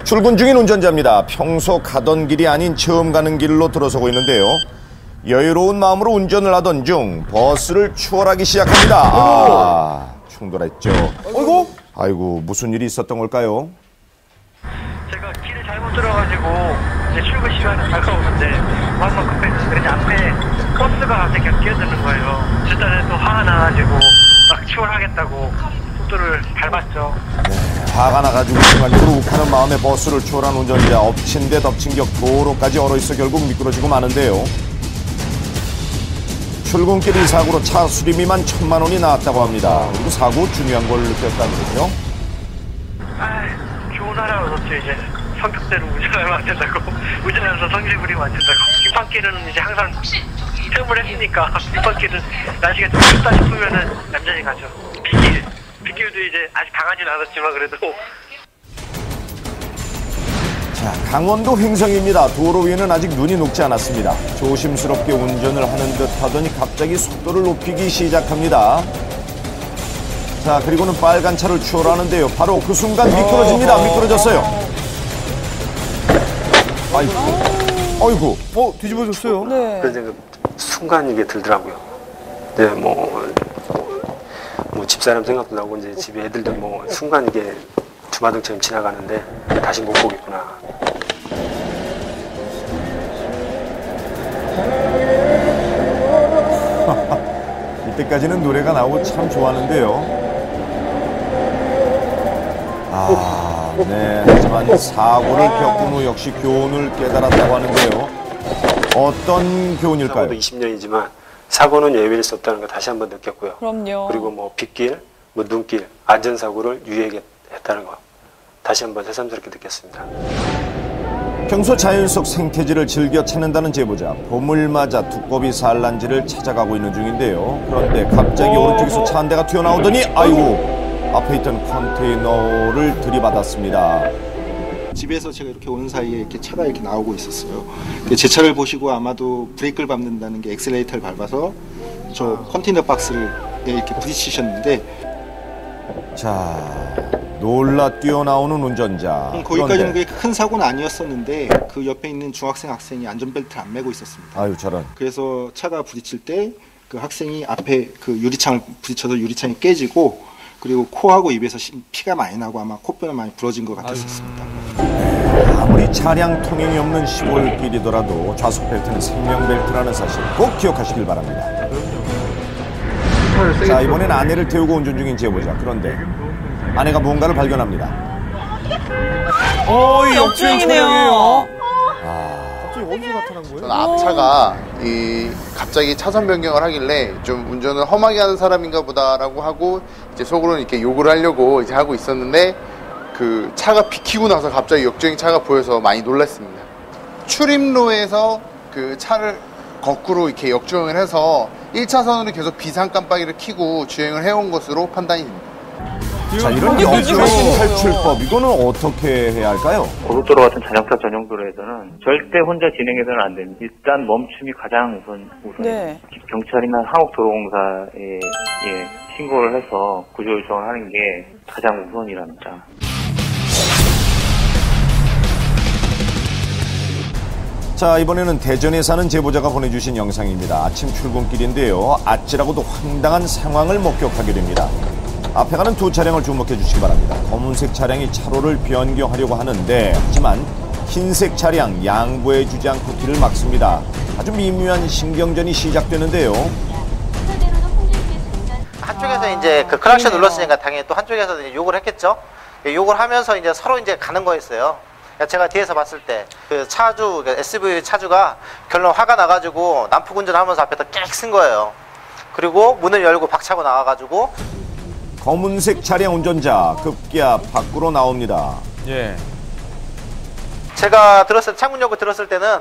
출근 중인 운전자입니다. 평소 가던 길이 아닌 처음 가는 길로 들어서고 있는데요. 여유로운 마음으로 운전을 하던 중 버스를 추월하기 시작합니다. 충돌했죠. 아이고 무슨 일이 있었던 걸까요? 제가 길을 잘못 들어가지고 이제 출근 시간에 다가오는데 마음만 급했는데 이제 앞에 버스가 갑자기 끼어드는 거예요. 일단은 또 화가 나가지고 막 추월하겠다고 속도를 밟았죠. 화가 나가지고 순간적으로 욱하는 마음에 버스를 추월한 운전자. 엎친 데 덮친 격 도로까지 얼어있어 결국 미끄러지고 마는데요. 출근길 이 사고로 차 수리비만 1,000만 원이 나왔다고 합니다. 그리고 사고 중요한 걸 느꼈다는군요. 좋은 하라고 뒀죠. 이제 성격대로 운전하면 안 된다고. 운전하면서 성질 부리면 안 된다고. 뒷바퀴는 이제 항상 체험을 했으니까 뒷바퀴는 날씨가 좀 춥다 싶으면은 얌전히 가죠. 빗길도 이제 아직 강하진 않았지만 그래도. 자, 강원도 횡성입니다. 도로 위에는 아직 눈이 녹지 않았습니다. 조심스럽게 운전을 하는 듯 하더니 갑자기 속도를 높이기 시작합니다. 자, 그리고는 빨간 차를 추월하는데요. 바로 그 순간 미끄러집니다. 미끄러졌어요. 아이고. 뒤집어졌어요. 네. 그래서 그 순간 이게 들더라고요. 이제 뭐 집사람 생각도 나고 이제 집에 애들도 뭐 순간 이게 주마등처럼 지나가는데 다시 못 보겠구나. 이때까지는 노래가 나오고 참 좋았는데요. 네. 하지만 사고를 겪은 후 역시 교훈을 깨달았다고 하는데요. 어떤 교훈일까요? 사고도 20년이지만 사고는 예외일 수 없다는 걸 다시 한번 느꼈고요. 그럼요. 그리고 뭐 빗길, 뭐 눈길, 안전사고를 유의했다는 거 다시 한번 새삼스럽게 느꼈습니다. 평소 자연 속 생태지를 즐겨 찾는다는 제보자. 봄을 맞아 두꺼비 산란지를 찾아가고 있는 중인데요. 그런데 갑자기 오른쪽에서 차 한 대가 튀어나오더니 아이고 앞에 있던 컨테이너를 들이받았습니다. 집에서 제가 이렇게 오는 사이에 이렇게 차가 이렇게 나오고 있었어요. 제 차를 보시고 아마도 브레이크를 밟는다는 게 엑셀레이터를 밟아서 저 컨테이너 박스를 이렇게 부딪히셨는데. 자, 놀라 뛰어나오는 운전자. 거기까지는 그게 큰 사고는 아니었었는데 그 옆에 있는 중학생 학생이 안전벨트를 안 매고 있었습니다. 아유 저런. 그래서 차가 부딪힐 때 그 학생이 앞에 그 유리창을 부딪혀서 유리창이 깨지고 그리고 코하고 입에서 피가 많이 나고 아마 코뼈가 많이 부러진 것 같았었습니다. 아무리 차량 통행이 없는 시골길이더라도 좌석 벨트는 생명 벨트라는 사실 꼭 기억하시길 바랍니다. 자, 이번엔 아내를 태우고 운전 중인 제보자. 그런데 아내가 무언가를 발견합니다. 역주행이네요. 갑자기 어디서 나타난 거예요? 저는 앞차가 갑자기 차선 변경을 하길래 좀 운전을 험하게 하는 사람인가 보다라고 하고 이제 속으로는 이렇게 욕을 하려고 이제 하고 있었는데 그 차가 비키고 나서 갑자기 역주행 차가 보여서 많이 놀랐습니다. 출입로에서 그 차를 거꾸로 이렇게 역주행을 해서 1차선으로 계속 비상 깜빡이를 켜고 주행을 해온 것으로 판단이 됩니다. 자, 이런 역주행 탈출법, 이거는 어떻게 해야 할까요? 고속도로 같은 자동차 전용 도로에서는 절대 혼자 진행해서는 안 됩니다. 일단 멈춤이 가장 우선. 네. 경찰이나 한국도로공사에 신고를 해서 구조 요청을 하는 게 가장 우선이랍니다. 자, 이번에는 대전에 사는 제보자가 보내주신 영상입니다. 아침 출근길인데요. 아찔하고도 황당한 상황을 목격하게 됩니다. 앞에 가는 두 차량을 주목해 주시기 바랍니다. 검은색 차량이 차로를 변경하려고 하는데 하지만 흰색 차량 양보해 주지 않고 길을 막습니다. 아주 미묘한 신경전이 시작되는데요. 한쪽에서 이제 그 클락션 눌렀으니까 당연히 또 한쪽에서 이제 욕을 했겠죠. 욕을 하면서 이제 서로 이제 가는 거였어요. 제가 뒤에서 봤을 때 그 차주, SUV 차주가 결론 화가 나가지고 난폭 운전하면서 앞에다 깨익 쓴 거예요. 그리고 문을 열고 박차고 나와가지고 검은색 차량 운전자 급기야 밖으로 나옵니다. 예. 제가 창문 열고 들었을 때는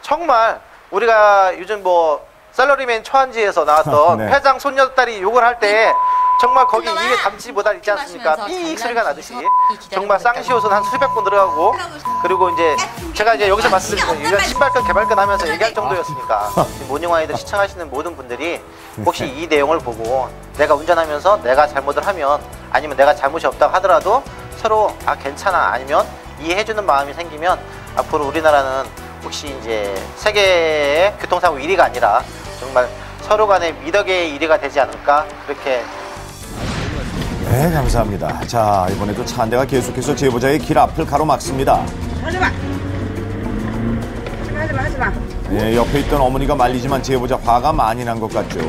정말 우리가 요즘 뭐 셀러리맨 초한지에서 나왔던 네. 회장 손녀딸이 욕을 할 때 정말 거기 입에 담지 못할 있지 않습니까? 삐익 소리가 나듯이 정말 쌍시옷은 한 수백 번 들어가고 그리고 이제 제가 이제 여기서 봤을 때 신발끈 개발끈 하면서 얘기할 정도였으니까 모닝와이드 시청하시는 모든 분들이 혹시 이 내용을 보고 내가 운전하면서 내가 잘못을 하면 아니면 내가 잘못이 없다고 하더라도 서로 괜찮아 아니면 이해해주는 마음이 생기면 앞으로 우리나라는 혹시 이제 세계의 교통사고 1위가 아니라 정말 서로 간의 미덕의 1위가 되지 않을까 그렇게. 네, 감사합니다. 자, 이번에도 차 한 대가 계속해서 제보자의 길 앞을 가로막습니다. 하지마. 하지마. 네, 옆에 있던 어머니가 말리지만 제보자 화가 많이 난 것 같죠.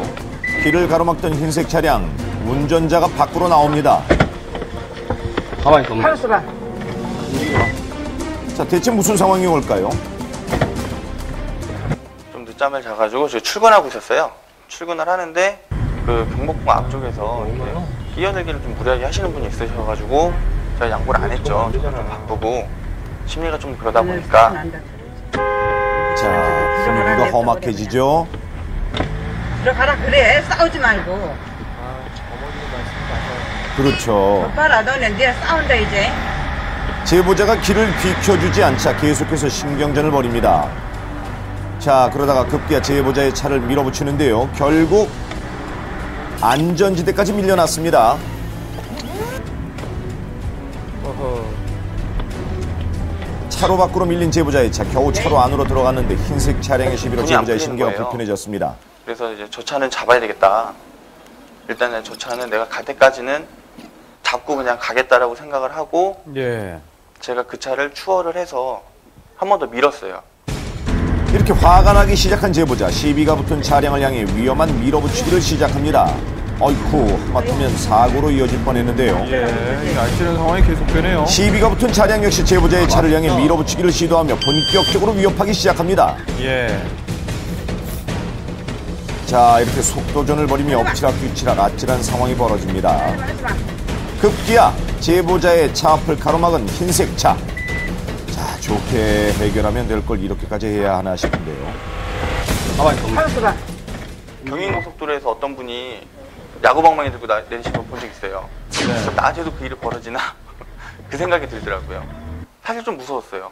길을 가로막던 흰색 차량, 운전자가 밖으로 나옵니다. 가만히 있어. 하지마. 자, 대체 무슨 상황이 올까요? 좀 늦잠을 자가지고 저 출근하고 있었어요. 출근을 하는데 그 경복궁 앞쪽에서 이렇게 끼어들기를 좀 무리하게 하시는 분이 있으셔가지고 제가 양보를 안 했죠. 좀 바쁘고 심리가 좀 그러다 보니까. 자, 분위기가 험악해지죠. 들어가라 그래. 싸우지 말고. 그렇죠. 오빠라 너네 니랑 싸운다 이제. 제보자가 길을 비켜주지 않자 계속해서 신경전을 벌입니다. 자, 그러다가 급기야 제보자의 차를 밀어붙이는데요. 결국 안전지대까지 밀려났습니다. 차로 밖으로 밀린 제보자의 차, 겨우 차로 안으로 들어갔는데 흰색 차량의 시비로 제보자의 심경은 불편해졌습니다. 그래서 이제 저 차는 잡아야 되겠다. 일단은 저 차는 내가 갈 때까지는 잡고 그냥 가겠다라고 생각을 하고 제가 그 차를 추월을 해서 한 번 더 밀었어요. 이렇게 화가 나기 시작한 제보자, 시비가 붙은 차량을 향해 위험한 밀어붙이기를 시작합니다. 어이쿠, 하마터면 사고로 이어질 뻔했는데요. 이 아찔한 상황이 계속되네요. 시비가 붙은 차량 역시 제보자의 차를 향해 밀어붙이기를 시도하며 본격적으로 위협하기 시작합니다. 자, 이렇게 속도전을 벌이며 엎치락뒤치락 아찔한 상황이 벌어집니다. 급기야 제보자의 차 앞을 가로막은 흰색 차. 자, 좋게 해결하면 될 걸 이렇게까지 해야 하나 싶은데요. 가만히 있어. 경인고속도로에서 어떤 분이 야구방망이 들고 내리시는 걸 본 적 있어요. 그래서 낮에도 그 일이 벌어지나? 그 생각이 들더라고요. 사실 좀 무서웠어요.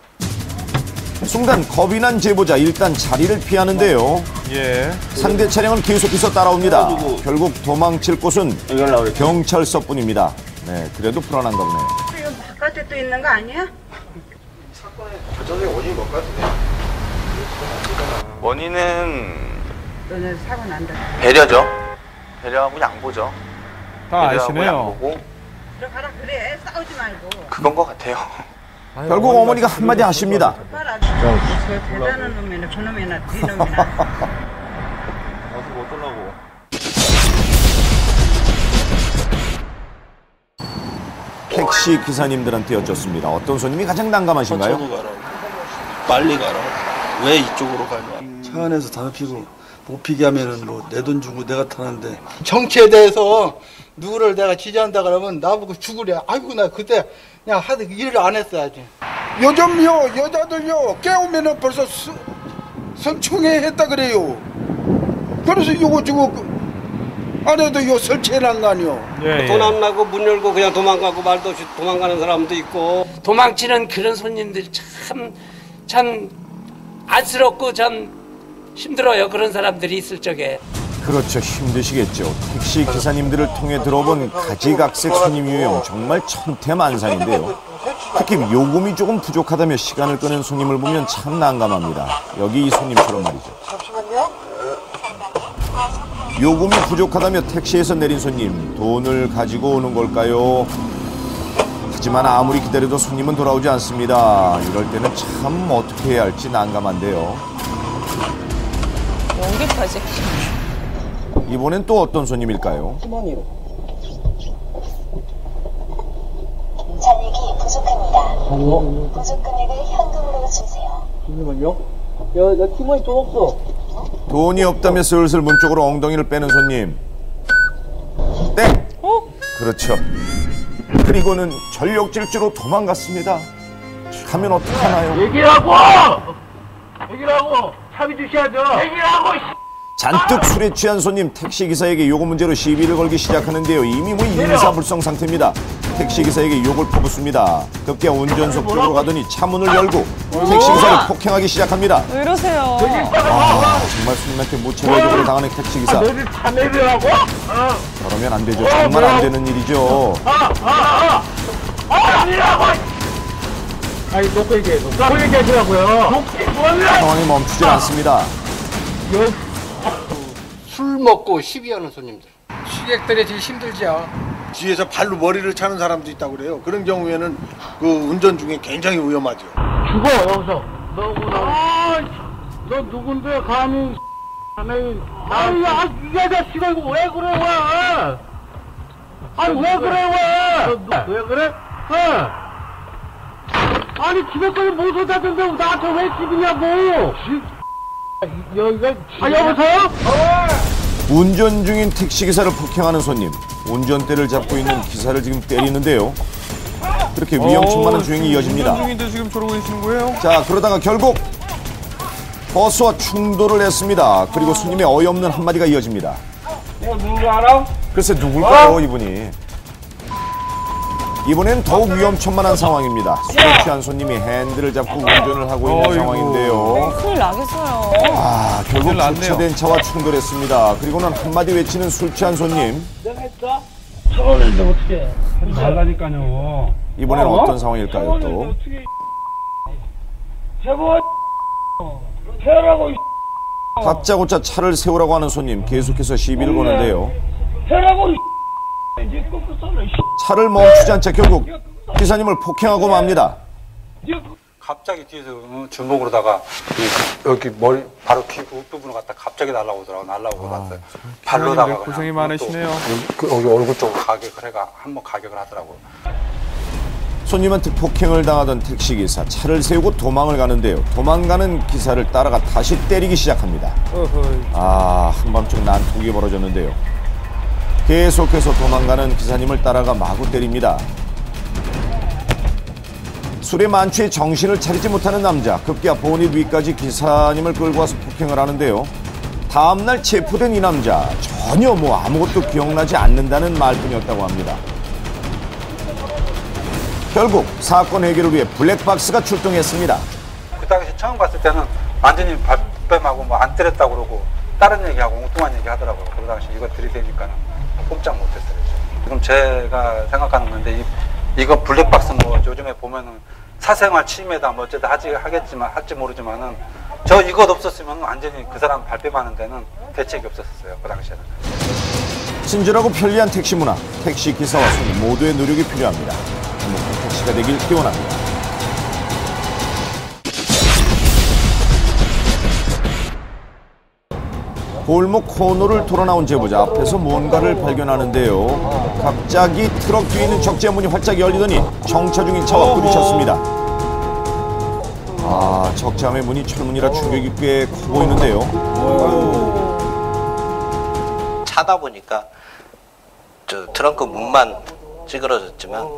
순간 겁이 난 제보자, 일단 자리를 피하는데요. 상대 차량은 계속해서 따라옵니다. 결국 도망칠 곳은 경찰서뿐입니다. 네, 그래도 불안한가 보네요. 이거 바깥에 또 있는 거 아니야? 교통사고 원인이 뭘까요? 원인은 너네 사고 난다. 배려죠. 배려하고 양보죠. 다 배려하고 아시네요. 양보고 들어가라 그래. 싸우지 말고. 그건 것 같아요. 결국 어머니가 한마디 하십니다. 오빠라 저 대단한 놈이나 저놈이나 뒤놈이나. 택시 기사님들한테 여쭙습니다. 어떤 손님이 가장 난감하신가요? 천천히 가라. 빨리 가라. 왜 이쪽으로 가냐. 차 안에서 담배 피고 못 피게 하면은 뭐 내 돈 주고 내가 타는데. 정치에 대해서 누구를 내가 지지한다 그러면 나보고 죽으래. 아이고 나 그때 그냥 하도 일을 안 했어야지. 요즘요 여자들요 깨우면은 벌써 성추행 했다 그래요. 그래서 요거 주고 안에도 요 설치해놓은 거 아니요. 돈 안 나고 문 열고 그냥 도망가고 말도 없이 도망가는 사람도 있고. 도망치는 그런 손님들이 참 안쓰럽고 참 힘들어요. 그런 사람들이 있을 적에. 그렇죠. 힘드시겠죠. 택시 기사님들을 통해 들어본 가지각색 손님 유형 정말 천태만상인데요. 특히 요금이 조금 부족하다며 시간을 끄는 손님을 보면 참 난감합니다. 여기 이 손님처럼 말이죠. 잠시만요. 요금이 부족하다며 택시에서 내린 손님, 돈을 가지고 오는 걸까요? 하지만 아무리 기다려도 손님은 돌아오지 않습니다. 이럴 때는 참 어떻게 해야 할지 난감한데요. 연기까지. 이번엔 또 어떤 손님일까요? 잔액이 부족합니다. 부족 금액을 현금으로 주세요. 잠시만요. 야, 티머니 돈 없어. 돈이 없다며 슬슬 문 쪽으로 엉덩이를 빼는 손님. 땡! 그렇죠. 그리고는 전력 질주로 도망갔습니다. 가면 어떡하나요? 얘기라고! 차비 주셔야죠. 얘기라고! 잔뜩 술에 취한 손님 택시기사에게 요금 문제로 시비를 걸기 시작하는데요. 이미 인사불성 상태입니다. 택시기사에게 욕을 퍼붓습니다. 급기야 운전석 쪽으로 가더니 차 문을 열고 택시기사를 폭행하기 시작합니다. 왜 이러세요? 정말 손님한테 무차별적으로 당하는 택시기사. 너를 다 내려라고? 저러면 안 되죠. 정말 안 되는 일이죠. 아니라고! 아니, 놓고 얘기해. 놓고 얘기하시라고요. 상황이 멈추질 않습니다. 술 먹고 시비하는 손님들. 취객들이 제일 힘들죠. 뒤에서 발로 머리를 차는 사람도 있다고 그래요. 그런 경우에는 그 운전 중에 굉장히 위험하죠. 죽어, 여기서. 너 누군데, 감히. 이 아저씨가 이거 왜 그래, 왜? 아니, 왜 그래, 왜? 왜 그래? 아니, 집에까지 못 오다던데 나한테 왜 집이냐고! 여보세요? 운전 중인 택시기사를 폭행하는 손님. 운전대를 잡고 있는 기사를 지금 때리는데요. 그렇게 위험천만한 주행이 이어집니다. 운전 중인데 지금 저러고 계시는 거예요? 자, 그러다가 결국 버스와 충돌을 했습니다. 그리고 손님의 어이없는 한마디가 이어집니다. 누구 알아? 글쎄 누굴까요, 이분이? 이번엔 더욱 위험천만한 상황입니다. 술에 취한 손님이 핸들을 잡고 운전을 하고 있는 상황인데요. 큰일 나겠어요. 아, 결국 주차된 차와 충돌했습니다. 그리고는 한마디 외치는 술 취한 손님. 내가 했어? 차원인데 어떻게 하지 말라니까요. 이번엔 어떤 상황일까요, 또? 제발 해라고 다짜고짜 차를 세우라고 하는 손님 계속해서 시비를 거는데요. 해라고 차를 멈추지 않자 결국 기사님을 폭행하고 맙니다. 갑자기 뒤에서 주먹으로다가 여기 머리 바로 귀 부분을 갖다 갑자기 날라오더라고. 날라오고 발로다가 고생이 많으시네요. 여기 얼굴 쪽으로 가격을 해가 한번 가격을 하더라고. 손님한테 폭행을 당하던 택시기사 차를 세우고 도망을 가는데요. 도망가는 기사를 따라가 다시 때리기 시작합니다. 아, 한밤중 난폭이 벌어졌는데요. 계속해서 도망가는 기사님을 따라가 마구 때립니다. 술에 만취해 정신을 차리지 못하는 남자, 급기야 보닛 위까지 기사님을 끌고 와서 폭행을 하는데요. 다음날 체포된 이 남자, 전혀 아무것도 기억나지 않는다는 말뿐이었다고 합니다. 결국 사건 해결을 위해 블랙박스가 출동했습니다. 그 당시 처음 봤을 때는 완전히 발뺌하고 안 때렸다고 그러고 다른 얘기하고 엉뚱한 얘기 하더라고요. 그 당시 이거 들이대니까는 꼼짝 못했어요. 지금 제가 생각하는 건데 이거 블랙박스 요즘에 보면은 사생활 침해다 어쨌든 할지 모르지만은 저 이것 없었으면 완전히 그 사람 발뺌하는 데는 대책이 없었어요. 그 당시에는. 친절하고 편리한 택시 문화, 택시 기사와 손님 모두의 노력이 필요합니다. 행복한 택시가 되길 기원합니다. 골목 코너를 돌아 나온 제보자 앞에서 뭔가를 발견하는데요. 갑자기 트럭 뒤에 있는 적재 문이 활짝 열리더니 정차 중인 차와 부딪혔습니다. 아, 적재함의 문이 철문이라 충격이 꽤 커 보이는데요. 차다 보니까 저 트렁크 문만 찌그러졌지만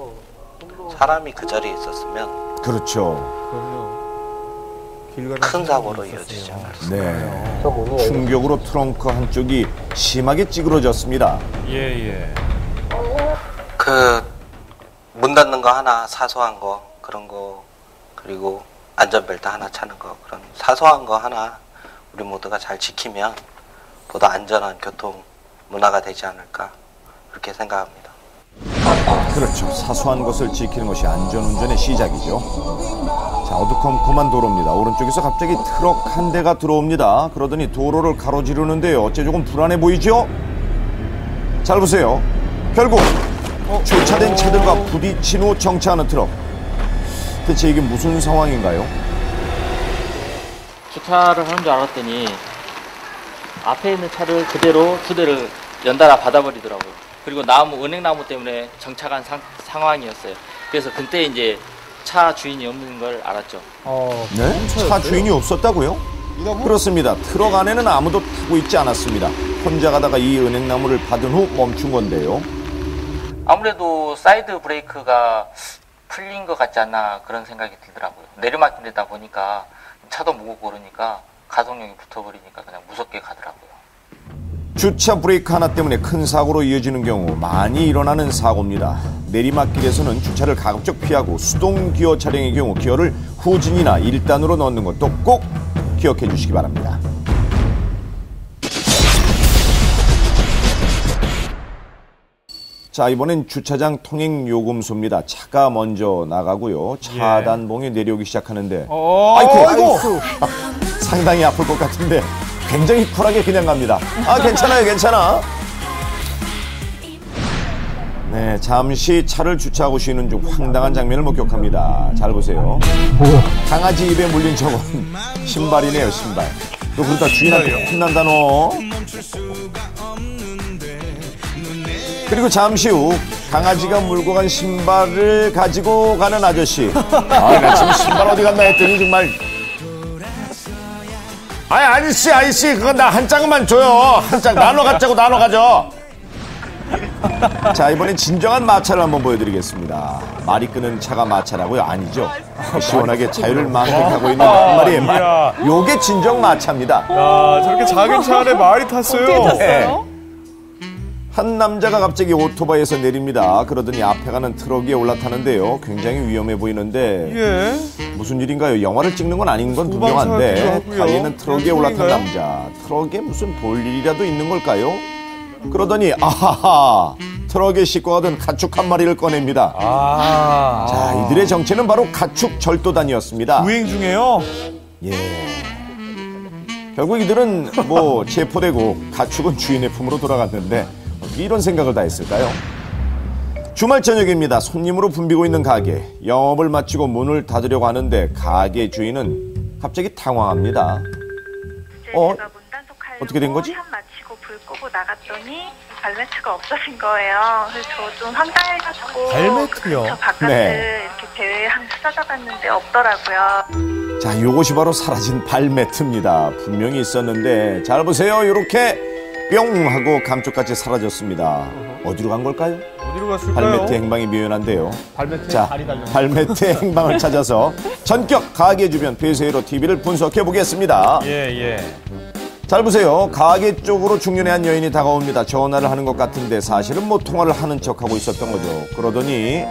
사람이 그 자리에 있었으면 그렇죠. 큰 사고로 이어지지 않았을까. 네. 충격으로 트렁크 한쪽이 심하게 찌그러졌습니다. 예. 그 문 닫는 거 하나, 사소한 거 그런 거, 그리고 안전벨트 하나 차는 거, 그런 사소한 거 하나 우리 모두가 잘 지키면 보다 안전한 교통 문화가 되지 않을까 그렇게 생각합니다. 그렇죠. 사소한 것을 지키는 것이 안전운전의 시작이죠. 자, 어두컴컴한 도로입니다. 오른쪽에서 갑자기 트럭 한 대가 들어옵니다. 그러더니 도로를 가로지르는데요. 어째 조금 불안해 보이죠? 잘 보세요. 결국 주차된 차들과 부딪힌 후 정차하는 트럭. 대체 이게 무슨 상황인가요? 주차를 하는 줄 알았더니 앞에 있는 차를 그대로 두 대를 연달아 받아버리더라고요. 그리고 은행나무 때문에 정차한 상황이었어요. 그래서 그때 이제 차 주인이 없는 걸 알았죠. 네? 차 주인이 없었다고요? 그렇습니다. 트럭 안에는 아무도 타고 있지 않았습니다. 혼자 가다가 이 은행나무를 받은 후 멈춘 건데요. 아무래도 사이드 브레이크가 풀린 것 같지 않나 그런 생각이 들더라고요. 내리막길이다 보니까 차도 무겁고 그러니까 가속력이 붙어버리니까 그냥 무섭게 가더라고요. 주차 브레이크 하나 때문에 큰 사고로 이어지는 경우 많이 일어나는 사고입니다. 내리막길에서는 주차를 가급적 피하고 수동 기어 차량의 경우 기어를 후진이나 1단으로 넣는 것도 꼭 기억해 주시기 바랍니다. 자, 이번엔 주차장 통행 요금소입니다. 차가 먼저 나가고요. 차단봉이 내려오기 시작하는데. 아이고! 상당히 아플 것 같은데 굉장히 쿨하게 그냥 갑니다. 아, 괜찮아요, 괜찮아. 네, 잠시 차를 주차하고 쉬는 중 황당한 장면을 목격합니다. 잘 보세요. 강아지 입에 물린 저건 신발이네요, 신발. 너 그러다 주인한테 혼난다, 너. 그리고 잠시 후 강아지가 물고 간 신발을 가지고 가는 아저씨. 아, 나 지금 신발 어디 갔나 했더니 정말. 아저씨, 그거 나 한 짝만 줘요. 한 짝 나눠 갖자고 나눠 가져. 자, 이번엔 진정한 마차를 한번 보여드리겠습니다. 말이 끄는 차가 마차라고요? 아니죠. 시원하게 자유를 만끽하고 있는 한 마리의 말. 요게 진정 마차입니다. 야, 저렇게 작은 차 안에 말이 탔어요. 네. 한 남자가 갑자기 오토바이에서 내립니다. 그러더니 앞에 가는 트럭 위에 올라타는데요. 굉장히 위험해 보이는데 무슨 일인가요? 영화를 찍는 건 아닌 건 분명한데 달리는 트럭 위에 올라탄 남자. 트럭에 무슨 볼 일이라도 있는 걸까요? 그러더니 아하하, 트럭에 싣고 가던 가축 한 마리를 꺼냅니다. 자, 이들의 정체는 바로 가축 절도단이었습니다. 유행 중에요? 예. 결국 이들은 뭐 체포되고 가축은 주인의 품으로 돌아갔는데 어떻게 이런 생각을 다 했을까요? 주말 저녁입니다. 손님으로 붐비고 있는 가게. 영업을 마치고 문을 닫으려고 하는데 가게 주인은 갑자기 당황합니다. 어떻게 된 거지? 불 끄고 나갔더니 발매트가 없어진 거예요. 그래서 저 좀 황당해가지고 발매트요? 저 바깥을 이렇게 대회하면서 찾아봤는데 없더라고요. 자, 요것이 바로 사라진 발매트입니다. 분명히 있었는데 잘 보세요. 이렇게 뿅 하고 감쪽같이 사라졌습니다. 어디로 간 걸까요? 어디로 갔을까요? 발매트 행방이 묘연한데요. 발매트에 자, 발이 달렸어요. 발매트의 행방을 찾아서 전격 가게 주변 폐쇄로 TV를 분석해 보겠습니다. 잘 보세요. 가게 쪽으로 중년의 여인이 다가옵니다. 전화를 하는 것 같은데 사실은 뭐 통화를 하는 척하고 있었던 거죠. 그러더니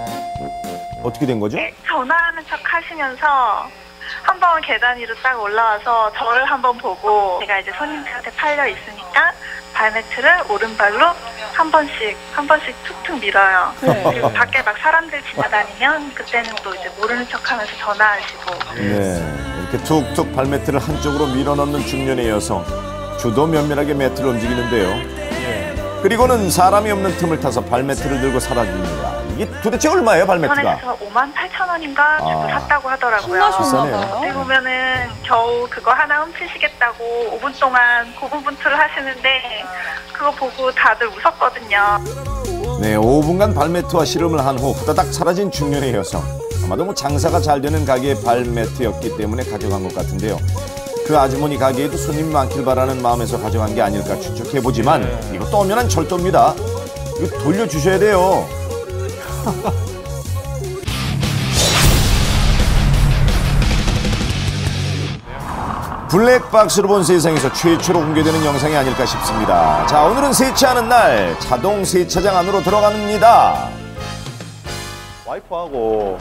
어떻게 된 거죠? 전화하는 척 하시면서 한 번 계단 위로 딱 올라와서 저를 한번 보고 제가 이제 손님들한테 팔려 있으니까 발매트를 오른발로 한 번씩 툭툭 밀어요. 그리고 밖에 막 사람들 지나다니면 그때는 또 이제 모르는 척하면서 전화하시고. 네, 이렇게 툭툭 발매트를 한쪽으로 밀어넣는 중년의 여성. 주도 면밀하게 매트를 움직이는데요. 그리고는 사람이 없는 틈을 타서 발매트를 들고 사라집니다. 이게 도대체 얼마예요, 발매트가? 인터넷에서 58,000원인가 주고 샀다고 하더라고요. 어떻게 보면은 겨우 그거 하나 훔치시겠다고 5분 동안 고군분투를 하시는데 그거 보고 다들 웃었거든요. 네, 5분간 발매트와 씨름을 한 후 후다닥 사라진 중년의 여성. 아마도 뭐 장사가 잘 되는 가게의 발매트였기 때문에 가져간 것 같은데요. 그 아주머니 가게에도 손님이 많길 바라는 마음에서 가져간 게 아닐까 추측해보지만 이것도 엄연한 절도입니다. 이거 돌려주셔야 돼요. 블랙박스로 본 세상에서 최초로 공개되는 영상이 아닐까 싶습니다. 자, 오늘은 세차하는 날 자동 세차장 안으로 들어갑니다. 와이프하고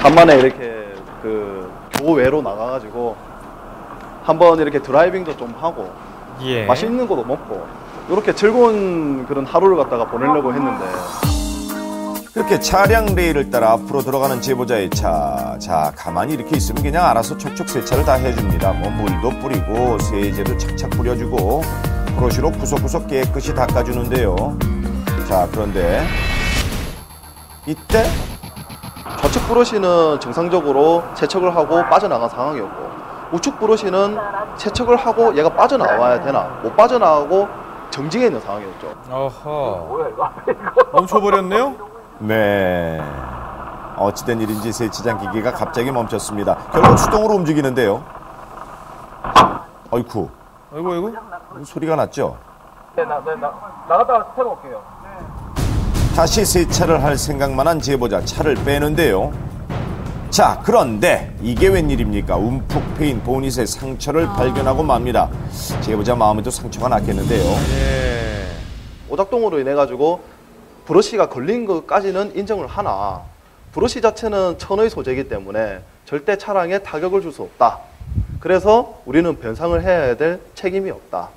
간만에 이렇게 그 교외로 나가가지고 한번 이렇게 드라이빙도 좀 하고 맛있는 것도 먹고 이렇게 즐거운 그런 하루를 갖다가 보내려고 했는데 이렇게 차량 레일을 따라 앞으로 들어가는 제보자의 차. 자, 가만히 이렇게 있으면 그냥 알아서 촉촉 세차를 다 해줍니다. 뭐 물도 뿌리고 세제도 착착 뿌려주고 브러쉬로 구석구석 깨끗이 닦아주는데요. 자, 그런데 이때 좌측 브러쉬는 정상적으로 세척을 하고 빠져나간 상황이었고 우측 브러쉬는 세척을 하고 얘가 빠져나와야 되나 못 빠져나가고 정지해 있는 상황이었죠. 어허. 멈춰버렸네요? 네. 어찌된 일인지 세차장 기계가 갑자기 멈췄습니다. 결국 수동으로 움직이는데요. 어이쿠. 아이고. 소리가 났죠? 네, 나갔다가 새로 올게요. 다시 세차를 할 생각만 한 제보자 차를 빼는데요. 자, 그런데 이게 웬일입니까? 움푹 패인 보닛의 상처를 발견하고 맙니다. 제보자 마음에도 상처가 났겠는데요. 오작동으로 인해 가지고 브러쉬가 걸린 것까지는 인정을 하나 브러쉬 자체는 천의 소재이기 때문에 절대 차량에 타격을 줄 수 없다. 그래서 우리는 변상을 해야 될 책임이 없다.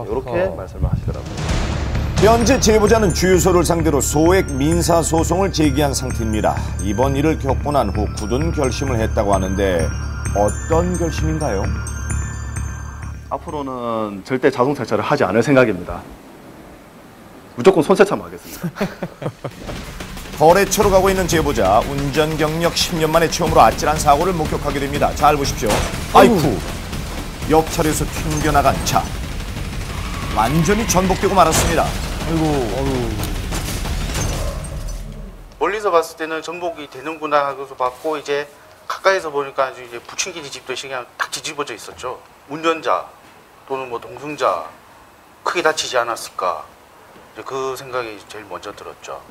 이렇게 말씀을 하시더라고요. 현재 제보자는 주유소를 상대로 소액 민사소송을 제기한 상태입니다. 이번 일을 겪고 난 후 굳은 결심을 했다고 하는데 어떤 결심인가요? 앞으로는 절대 자동 세차를 하지 않을 생각입니다. 무조건 손세차만 하겠습니다. 거래처로 가고 있는 제보자, 운전 경력 10년 만에 처음으로 아찔한 사고를 목격하게 됩니다. 잘 보십시오. 아이쿠, 옆차례에서 튕겨나간 차 완전히 전복되고 말았습니다. 멀리서 봤을 때는 전복이 되는구나 하고서 봤고, 이제 가까이서 보니까 이제 부침개지 집도 그냥 딱 뒤집어져 있었죠. 운전자 또는 뭐 동승자 크게 다치지 않았을까, 그 생각이 제일 먼저 들었죠.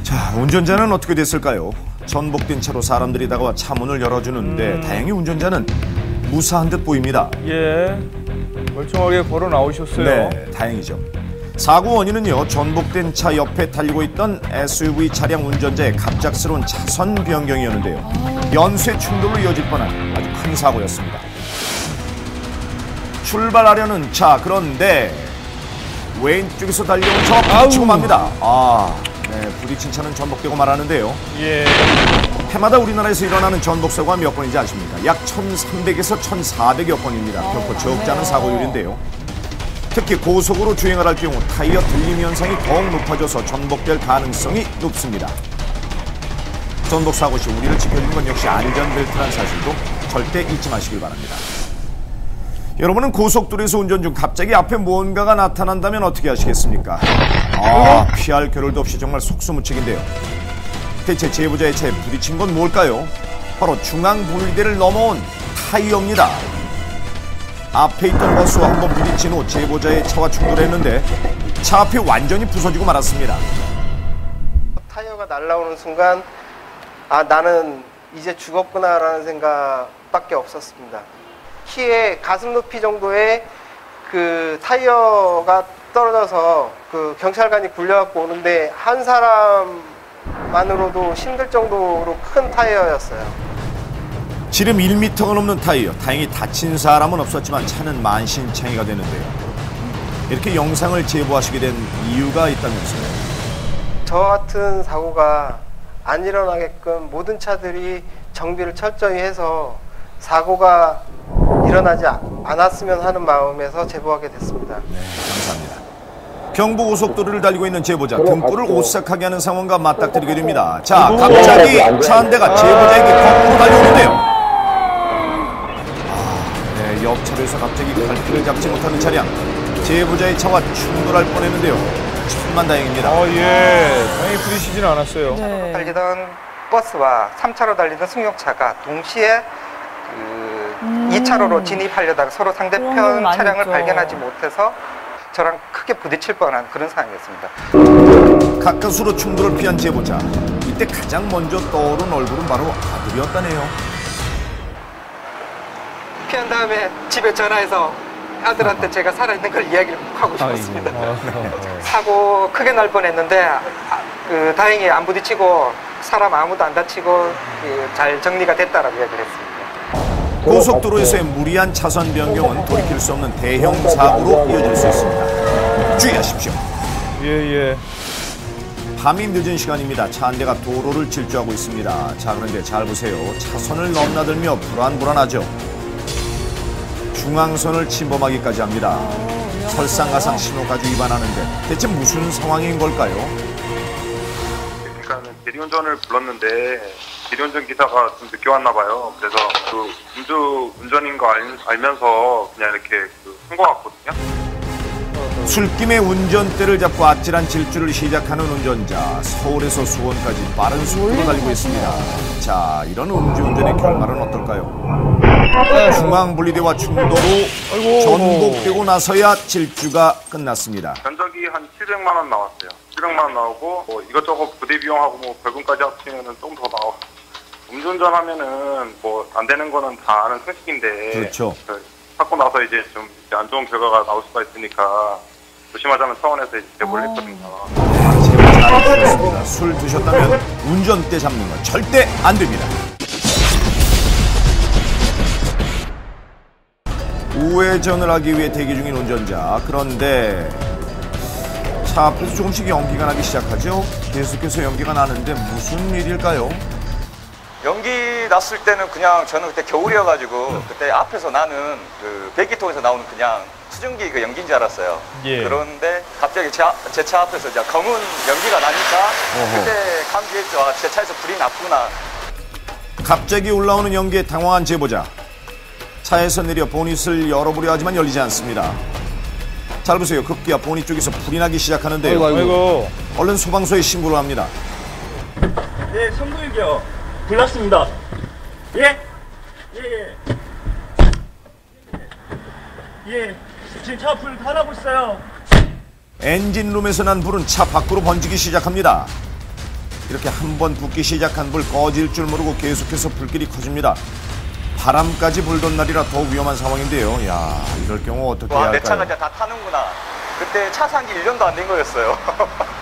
자, 운전자는 어떻게 됐을까요? 전복된 차로 사람들이 다가와 차 문을 열어주는데 다행히 운전자는 무사한 듯 보입니다. 예, 멀쩡하게 걸어 나오셨어요. 네, 다행이죠. 사고 원인은요, 전복된 차 옆에 달리고 있던 SUV 차량 운전자의 갑작스러운 차선 변경이었는데요. 연쇄 충돌로 이어질 뻔한 아주 큰 사고였습니다. 출발하려는 차, 그런데 왼쪽에서 달려온 차와 부딪히고 맙니다. 네, 부딪힌 차는 전복되고 말하는데요. 예. 해마다 우리나라에서 일어나는 전복사고가 몇 건인지 아십니까? 약 1,300에서 1,400여 건입니다. 결코 적지 않은 사고율인데요. 특히 고속으로 주행을 할 경우 타이어 들림 현상이 더욱 높아져서 전복될 가능성이 높습니다. 전복 사고 시 우리를 지켜주는 건 역시 안전벨트라는 사실도 절대 잊지 마시길 바랍니다. 여러분은 고속도로에서 운전 중 갑자기 앞에 무언가가 나타난다면 어떻게 하시겠습니까? 피할 겨를도 없이 정말 속수무책인데요. 대체 제보자의 차에 부딪힌 건 뭘까요? 바로 중앙분리대를 넘어온 타이어입니다. 앞에 있던 버스와 한번 부딪힌 후 제보자의 차와 충돌했는데 차 앞이 완전히 부서지고 말았습니다. 타이어가 날아오는 순간 나는 이제 죽었구나라는 생각밖에 없었습니다. 키에 가슴 높이 정도의 그 타이어가 떨어져서 그 경찰관이 굴려갖고 오는데 한 사람만으로도 힘들 정도로 큰 타이어였어요. 지름 1m가 넘는 타이어. 다행히 다친 사람은 없었지만 차는 만신창이가 되는데요. 이렇게 영상을 제보하시게 된 이유가 있다면서요? 저 같은 사고가 안 일어나게끔 모든 차들이 정비를 철저히 해서 사고가 일어나지 않았으면 하는 마음에서 제보하게 됐습니다. 네, 감사합니다. 경부고속도로를 달리고 있는 제보자, 등골을 오싹하게 하는 상황과 맞닥뜨리게 됩니다. 자, 갑자기 차 한 대가 제보자에게 거꾸로 달려오는데요. 네, 옆차로에서 갑자기 갈피를 잡지 못하는 차량, 제보자의 차와 충돌할 뻔했는데요. 천만다행입니다. 예, 다행히 부딪히지는 않았어요. 네. 달리던 버스와 3차로 달리던 승용차가 동시에 2차로로 진입하려다가 서로 상대편 차량을 있죠. 발견하지 못해서 저랑 크게 부딪힐 뻔한 그런 상황이었습니다. 가까스로 충돌을 피한 제보자, 이때 가장 먼저 떠오른 얼굴은 바로 아들이었다네요. 피한 다음에 집에 전화해서 아들한테 제가 살아있는 걸 이야기를 하고 싶었습니다. 사고 크게 날 뻔했는데 다행히 안 부딪히고 사람 아무도 안 다치고 잘 정리가 됐다라고 이야기를 했습니다. 고속도로에서의 무리한 차선 변경은 돌이킬 수 없는 대형 사고로 이어질 수 있습니다. 주의하십시오. 예. 밤이 늦은 시간입니다. 차 한 대가 도로를 질주하고 있습니다. 자, 그런데 잘 보세요. 차선을 넘나들며 불안불안하죠. 중앙선을 침범하기까지 합니다. 설상가상 신호까지 위반하는데 대체 무슨 상황인 걸까요? 그러니까 대리운전을 불렀는데 대리운전 기사가 좀 늦게 왔나 봐요. 그래서 그 운전인 거 알면서 그냥 이렇게 한 거 같거든요. 술김에 운전대를 잡고 아찔한 질주를 시작하는 운전자. 서울에서 수원까지 빠른 속도로 달리고 있습니다. 자, 이런 음주운전의 결말은 어떨까요? 중앙분리대와 충돌 후 전복되고 나서야 질주가 끝났습니다. 견적이 한 700만 원 나왔어요. 700만 원 나오고 뭐 이것저것 부대 비용하고 뭐 벌금까지 합치면은 좀 더 나와. 음주운전 하면은 뭐 안 되는 거는 다 아는 상식인데. 그렇죠. 하고 나서 이제 좀 안 좋은 결과가 나올 수가 있으니까 조심하자는 차원에서 이제 제보를 했거든요. 잘 들었습니다. 술 드셨다면 운전대 잡는 건 절대 안 됩니다. 우회전을 하기 위해 대기 중인 운전자. 그런데 차 앞에서 조금씩 연기가 나기 시작하죠. 계속해서 연기가 나는데 무슨 일일까요? 연기 났을 때는 그냥 저는 그때 겨울이어가지고 그때 앞에서 나는 그 배기통에서 나오는 그냥 수증기 그 연기인 줄 알았어요. 예. 그런데 갑자기 제 차 앞에서 이제 검은 연기가 나니까 그때 감지했죠. 아, 제 차에서 불이 났구나. 갑자기 올라오는 연기에 당황한 제보자. 차에서 내려 보닛을 열어보려 하지만 열리지 않습니다. 잘 보세요. 급기야 보닛 쪽에서 불이 나기 시작하는데요. 아이고. 얼른 소방서에 신고를 합니다. 네, 선부일게요. 불났습니다. 예? 예. 지금 차 불 다 나고 있어요. 엔진룸에서 난 불은 차 밖으로 번지기 시작합니다. 이렇게 한 번 붙기 시작한 불 꺼질 줄 모르고 계속해서 불길이 커집니다. 바람까지 불던 날이라 더 위험한 상황인데요. 야, 이럴 경우 어떻게 해야 와, 내 할까요? 차가 이제 다 타는구나. 그때 차 산 지 1년도 안 된 거였어요.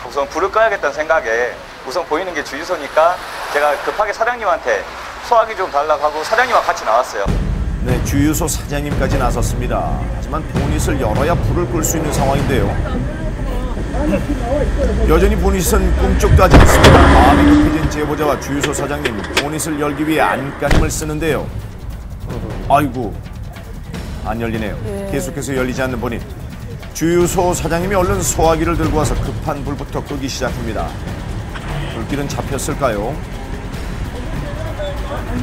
우선 불을 꺼야겠다는 생각에 우선 보이는 게 주유소니까 제가 급하게 사장님한테 소화기 좀 달라고 하고 사장님하고 같이 나왔어요. 네, 주유소 사장님까지 나섰습니다. 하지만 보닛을 열어야 불을 끌 수 있는 상황인데요. 여전히 보닛은 꿈쩍도 하지 않습니다. 마음이 급해진 제보자와 주유소 사장님, 보닛을 열기 위해 안간힘을 쓰는데요. 아이고, 안 열리네요. 계속해서 열리지 않는 보닛. 주유소 사장님이 얼른 소화기를 들고 와서 급한 불부터 끄기 시작합니다. 불길은 잡혔을까요?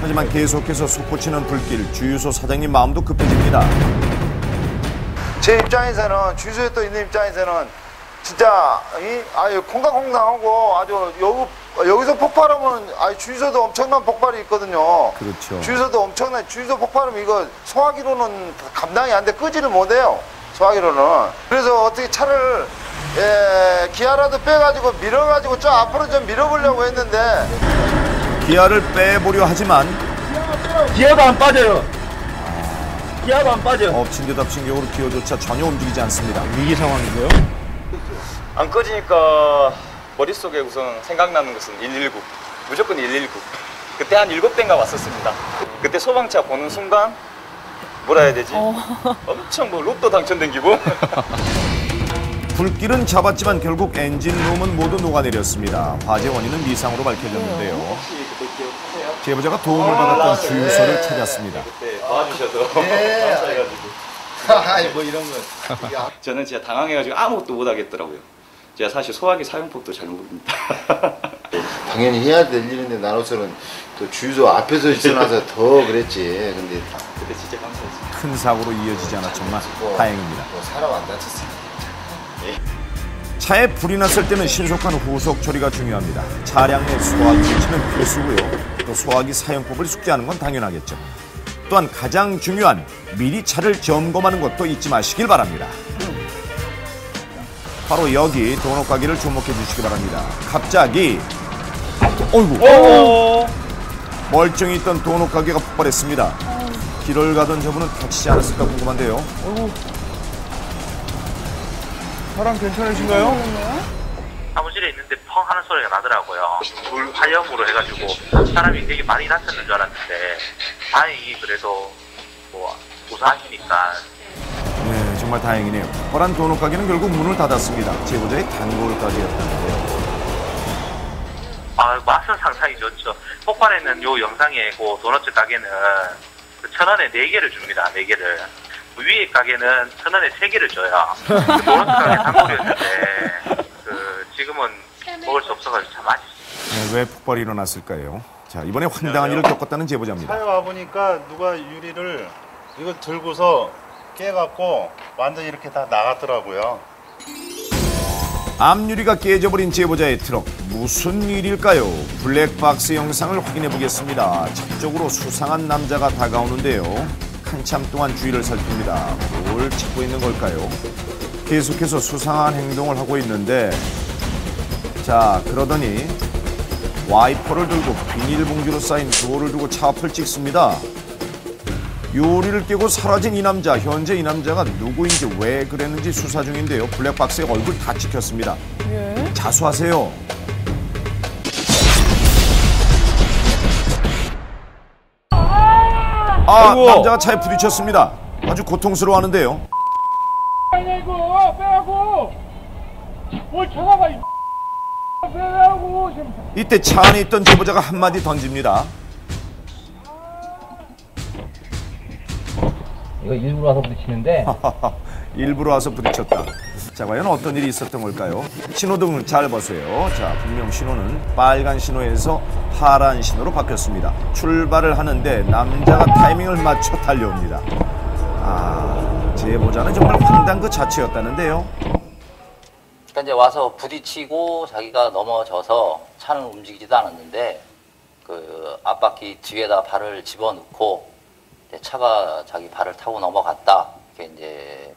하지만 계속해서 솟구치는 불길, 주유소 사장님 마음도 급해집니다. 제 입장에서는 주유소에 또 있는 입장에서는 진짜 콩닥콩닥하고 아주 여기서 폭발하면 주유소도 엄청난 폭발이 있거든요. 그렇죠. 주유소도 엄청난 주유소 폭발하면 이거 소화기로는 감당이 안 돼. 끄지를 못해요. 소화기로는. 그래서 어떻게 차를 기아라도 빼가지고 밀어가지고 저 앞으로 좀 밀어보려고 했는데 기아를 빼보려 하지만 기아도 안 빠져요. 기아도 안 빠져. 엎친 데 덮친 격으로 기어조차 전혀 움직이지 않습니다. 위기 상황이고요. 안 꺼지니까 머릿속에 우선 생각나는 것은 119. 무조건 119. 그때 한 7대인가 왔었습니다. 그때 소방차 보는 순간 뭐라 해야 되지? 엄청 뭐 로또 당첨된기고. 불길은 잡았지만 결국 엔진룸은 모두 녹아내렸습니다. 화재 원인은 미상으로 밝혀졌는데요. 제보자가 도움을 받았던 주유소를 찾았습니다. 그때 도와주셔서 네. 감사해가지고. 뭐 이런 거. 저는 진짜 당황해가지고 아무것도 못 하겠더라고요. 제가 사실 소화기 사용법도 잘 모릅니다. 당연히 해야 될 일인데 나로서는 또 주유소 앞에서 있어놔서 더 그랬지. 근데 그때 진짜 감사했어요. 큰 사고로 이어지지 않았지만 다행입니다. 사람 안 다쳤어. 차에 불이 났을 때는 신속한 후속 처리가 중요합니다. 차량 내 소화기 위치는 필수고요. 또 소화기 사용법을 숙지하는 건 당연하겠죠. 또한 가장 중요한 미리 차를 점검하는 것도 잊지 마시길 바랍니다. 바로 여기 도넛 가게를 주목해 주시기 바랍니다. 갑자기 어이구 멀쩡히 있던 도넛 가게가 폭발했습니다. 길을 가던 저분은 다치지 않았을까 궁금한데요. 사람 괜찮으신가요? 사무실에 있는데 펑 하는 소리가 나더라고요. 불 화염으로 해가지고 사람이 되게 많이 다쳤는 줄 알았는데 다행히 그래도 뭐 무사하시니까. 네, 정말 다행이네요. 폭발한 도넛 가게는 결국 문을 닫았습니다. 제보자의 단골가게였다는데요. 맛은 상당히 좋죠. 폭발했는 요 영상에 그 도넛 가게는 1,000원에 4개를 줍니다. 4개를. 위에 가게는 1,000원에 3개를 줘요. 그 도넛 가게 단골이었는데 지금은 먹을 수 없어가지고 참 아쉽습니다. 네, 왜 폭발이 일어났을까요? 자, 이번에 황당한 일을 겪었다는 제보자입니다. 차에 와보니까 누가 유리를 이거 들고서 깨갖고 완전히 이렇게 다 나갔더라고요. 앞유리가 깨져버린 제보자의 트럭. 무슨 일일까요? 블랙박스 영상을 확인해 보겠습니다. 적극적으로 수상한 남자가 다가오는데요. 한참 동안 주위를 살핍니다. 뭘 찾고 있는 걸까요? 계속해서 수상한 행동을 하고 있는데, 자, 그러더니 와이퍼를 들고 비닐봉지로 쌓인 돌을 두고 차 앞을 찍습니다. 요리를 깨고 사라진 이 남자, 현재 이 남자가 누구인지 왜 그랬는지 수사 중인데요. 블랙박스에 얼굴 다 찍혔습니다. 자수하세요. 아이고. 남자가 차에 부딪혔습니다. 아주 고통스러워하는데요. 빼고 뭘 쳐다봐 이 이때 차 안에 있던 제보자가 한마디 던집니다. 이거 일부러 와서 부딪히는데. 일부러 와서 부딪혔다. 자, 과연 어떤 일이 있었던 걸까요? 신호등을 잘 보세요. 자, 분명 신호는 빨간 신호에서 파란 신호로 바뀌었습니다. 출발을 하는데 남자가 타이밍을 맞춰 달려옵니다. 아, 제보자는 정말 황당 그 자체였다는데요. 그러니까 이제 와서 부딪히고 자기가 넘어져서 차는 움직이지도 않았는데 그 앞바퀴 뒤에다 발을 집어넣고 차가 자기 발을 타고 넘어갔다. 이렇게 이제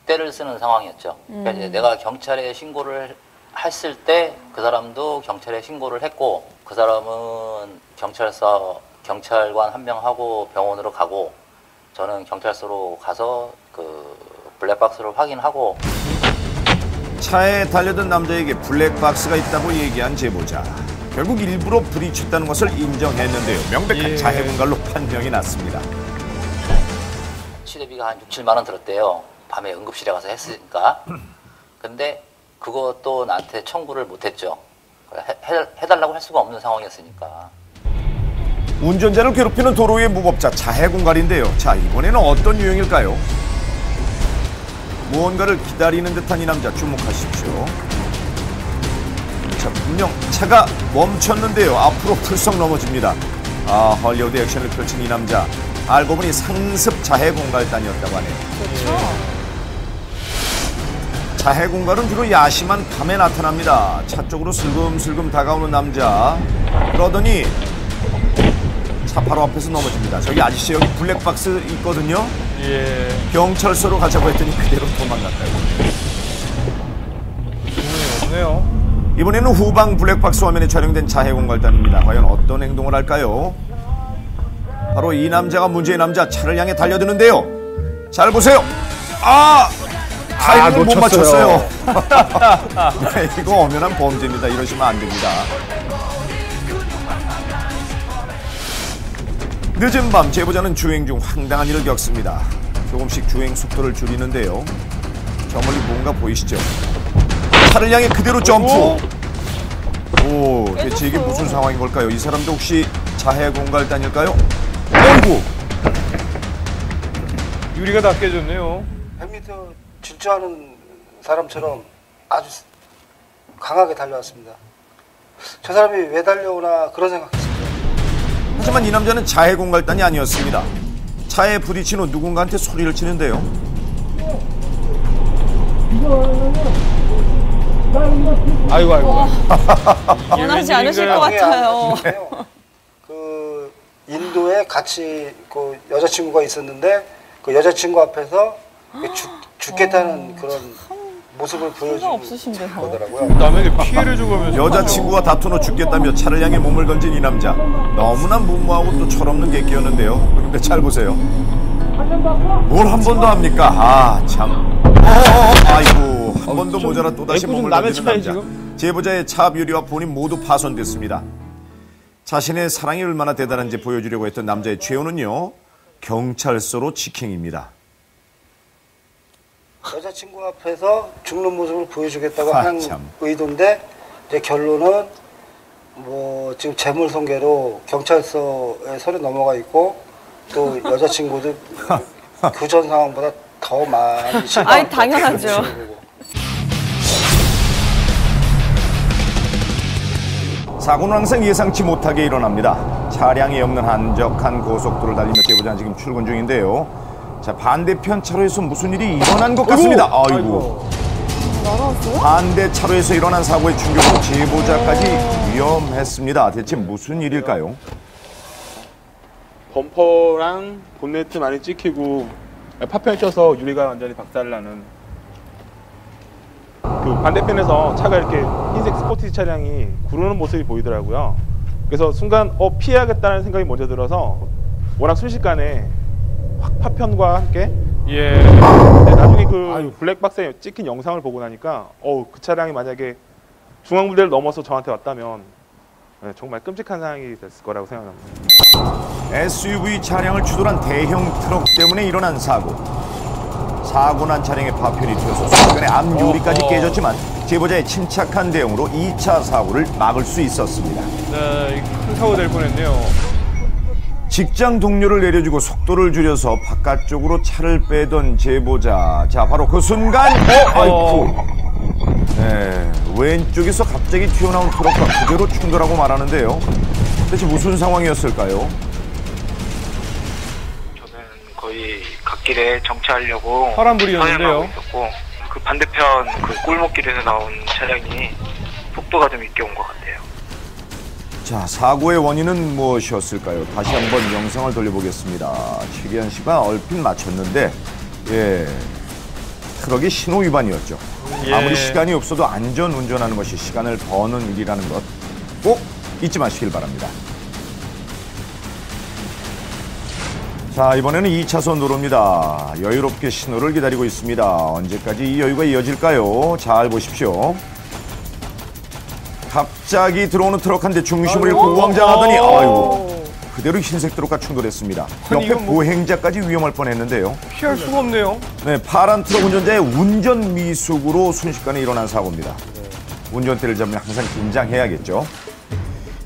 떼를 쓰는 상황이었죠. 그러니까 이제 내가 경찰에 신고를 했을 때 그 사람도 경찰에 신고를 했고 그 사람은 경찰관 한 명하고 병원으로 가고 저는 경찰서로 가서 그 블랙박스를 확인하고 차에 달려든 남자에게 블랙박스가 있다고 얘기한 제보자. 결국 일부러 부딪혔다는 것을 인정했는데요. 명백한 자해 공갈로 판명이 났습니다. 치료비가 한 6, 7만 원 들었대요. 밤에 응급실에 가서 했으니까. 근데 그것도 나한테 청구를 못했죠. 해달라고 할 수가 없는 상황이었으니까. 운전자를 괴롭히는 도로의 무법자 자해 공갈인데요. 자, 이번에는 어떤 유형일까요? 무언가를 기다리는 듯한 이 남자 주목하십시오. 자, 분명 차가 멈췄는데요. 앞으로 풀썩 넘어집니다. 아, 헐리우드 액션을 펼친 이 남자. 알고 보니 상습 자해 공갈단이었다고 하네요. 그렇죠. 자해 공갈은 주로 야심한 밤에 나타납니다. 차 쪽으로 슬금슬금 다가오는 남자. 그러더니 차 바로 앞에서 넘어집니다. 저기 아저씨 여기 블랙박스 있거든요. 예. 경찰서로 가자고 했더니 그대로 도망갔다고. 없네요. 이번에는 후방 블랙박스 화면에 촬영된 자해 공갈단입니다. 과연 어떤 행동을 할까요? 바로 이 남자가 문제의 남자. 차를 향해 달려드는데요. 잘 보세요. 타이밍을 못 맞췄어요. 이거 엄연한 범죄입니다. 이러시면 안 됩니다. 늦은 밤 제보자는 주행 중 황당한 일을 겪습니다. 조금씩 주행 속도를 줄이는데요. 저 멀리 뭔가 보이시죠? 차를 향해 그대로 점프. 오, 대체 이게 무슨 상황인 걸까요? 이 사람도 혹시 자해 공갈단일까요? 어이구! 유리가 다 깨졌네요. 100m 질주하는 사람처럼 아주 강하게 달려왔습니다. 저 사람이 왜 달려오나 그런 생각했습니다. 하지만 이 남자는 자해 공갈단이 아니었습니다. 차에 부딪힌 후 누군가한테 소리를 치는데요. 아이고. 원하지 않으실 것 같아요. 그 인도에 같이 그 여자친구가 있었는데 그 여자친구 앞에서 죽겠다는 그런 모습을 보여주는 거더라고요. 남에게 피해를 주면서 여자친구와 다투어 죽겠다며 차를 향해 몸을 던진 이 남자. 너무나 무모하고 또 철없는 객기였는데요. 근데 잘 보세요. 뭘 한 번 더 합니까? 아, 참. 아이고, 한 번 더 모자라 또다시 몸을 던지는 남자. 제보자의 차 유리와 본인 모두 파손됐습니다. 자신의 사랑이 얼마나 대단한지 보여주려고 했던 남자의 최후는요, 경찰서로 직행입니다. 여자친구 앞에서 죽는 모습을 보여주겠다고 하는 의도인데 이제 결론은 뭐 지금 재물손괴로 경찰서에 서류 넘어가 있고 또 여자친구도 그 전 상황보다 더 많이 아이 당연하죠. 사고는 항상 예상치 못하게 일어납니다. 차량이 없는 한적한 고속도로를 달리며 제보자는 지금 출근 중인데요. 자, 반대편 차로에서 무슨 일이 일어난 것 같습니다. 아이고. 반대 차로에서 일어난 사고의 충격으로 제보자까지 위험했습니다. 대체 무슨 일일까요? 범퍼랑 본네트 많이 찍히고 파편이 껴서 유리가 완전히 박살나는. 그 반대편에서 차가 이렇게 흰색 스포티 차량이 구르는 모습이 보이더라고요. 그래서 순간 피해야겠다는 생각이 먼저 들어서 워낙 순식간에 확 파편과 함께 나중에 그 블랙박스에 찍힌 영상을 보고 나니까 그 차량이 만약에 중앙부대를 넘어서 저한테 왔다면 정말 끔찍한 상황이 됐을 거라고 생각합니다. SUV 차량을 추돌한 대형 트럭 때문에 일어난 사고. 사고 난 차량의 파편이 튀어서 순간에 앞유리까지 깨졌지만 제보자의 침착한 대응으로 2차 사고를 막을 수 있었습니다. 네, 큰 사고 될 뻔했네요. 직장 동료를 내려주고 속도를 줄여서 바깥쪽으로 차를 빼던 제보자. 자, 바로 그 순간, 아이쿠. 네, 왼쪽에서 갑자기 튀어나온 트럭과 그대로 충돌하고 말하는데요. 대체 무슨 상황이었을까요? 거의 갓길에 정차하려고 파란불이었는데요. 서행하고 있었고 그 반대편 그 골목길에서 나온 차량이 속도가 좀 있게 온 것 같아요. 자, 사고의 원인은 무엇이었을까요? 다시 한번 영상을 돌려보겠습니다. 최기한 씨가 얼핏 맞췄는데, 예, 트럭이 신호 위반이었죠. 예. 아무리 시간이 없어도 안전 운전하는 것이 시간을 버는 일이라는 것 꼭 잊지 마시길 바랍니다. 자, 이번에는 2차선 도로입니다. 여유롭게 신호를 기다리고 있습니다. 언제까지 이 여유가 이어질까요? 잘 보십시오. 갑자기 들어오는 트럭 한 대 중심을 잃고 우왕좌왕하더니 아이고, 그대로 흰색 트럭과 충돌했습니다. 옆에 보행자까지 위험할 뻔했는데요. 피할 수가 없네요. 네, 파란 트럭 운전자의 운전 미숙으로 순식간에 일어난 사고입니다. 운전대를 잡으면 항상 긴장해야겠죠.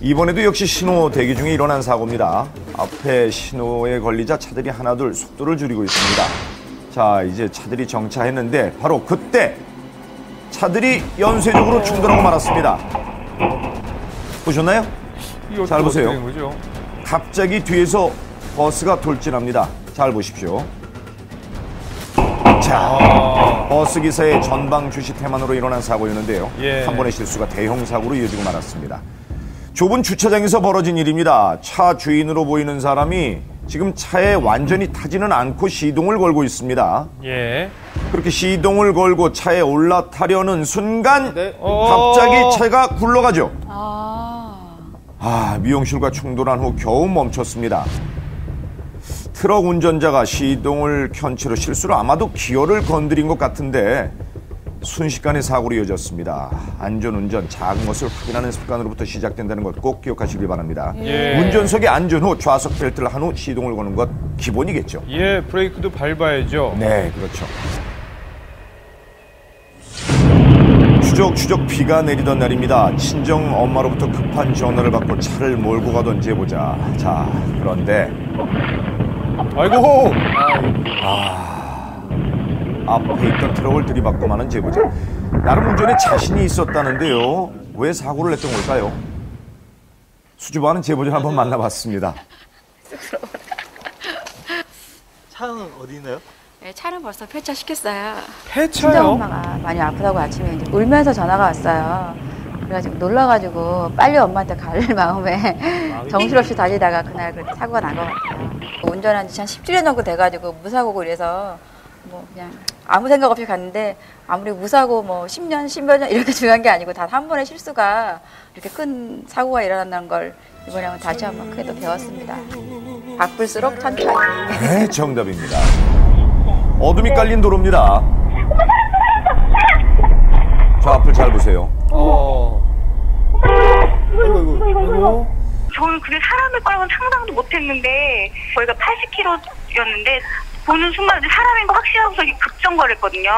이번에도 역시 신호 대기 중에 일어난 사고입니다. 앞에 신호에 걸리자 차들이 하나둘 속도를 줄이고 있습니다. 자, 이제 차들이 정차했는데 바로 그때 차들이 연쇄적으로 충돌하고 말았습니다. 보셨나요? 잘 보세요. 갑자기 뒤에서 버스가 돌진합니다. 잘 보십시오. 자, 버스 기사의 전방 주시 태만으로 일어난 사고였는데요. 예. 한 번의 실수가 대형 사고로 이어지고 말았습니다. 좁은 주차장에서 벌어진 일입니다. 차 주인으로 보이는 사람이 지금 차에 완전히 타지는 않고 시동을 걸고 있습니다. 예. 그렇게 시동을 걸고 차에 올라타려는 순간 갑자기 차가 굴러가죠. 미용실과 충돌한 후 겨우 멈췄습니다. 트럭 운전자가 시동을 켠 채로 실수로 아마도 기어를 건드린 것 같은데 순식간에 사고로 이어졌습니다. 안전운전, 작은 것을 확인하는 습관으로부터 시작된다는 것 꼭 기억하시길 바랍니다. 예. 운전석에 앉은 후 좌석 벨트를 한 후 시동을 거는 것 기본이겠죠. 예, 브레이크도 밟아야죠. 네, 그렇죠. 추적추적 비가 내리던 날입니다. 친정 엄마로부터 급한 전화를 받고 차를 몰고 가던 제보자. 자, 그런데 아이고! 앞에 있던 트럭을 들이받고 마는 제보자. 나름 운전에 자신이 있었다는데요. 왜 사고를 냈던 걸까요? 수줍어하는 제보자를 한번 만나봤습니다. 차는 어디 있나요? 네, 차는 벌써 폐차시켰어요. 폐차요? 친정엄마가 많이 아프다고 아침에 이제 울면서 전화가 왔어요. 그래가지고 놀라가지고 빨리 엄마한테 갈 마음에 정신없이 달리다가 그날 그렇게 사고가 난 것 같아요. 운전한 지 한 17년 정도 돼가지고 무사고고 이래서 뭐 그냥 아무 생각 없이 갔는데 아무리 무사고 뭐 10년, 10몇 년 이렇게 중요한 게 아니고 단 한 번의 실수가 이렇게 큰 사고가 일어난다는 걸 이번에 한번 다시 한번 크게 또 배웠습니다. 바쁠수록 천천히. 네, 정답입니다. 어둠이 깔린 도로입니다. 저 앞을 잘 보세요. 저는 그게 사람일 거라고는 상상도 못했는데 저희가 80km였는데 보는 순간 사람인 거 확실하고서 급정거렸거든요.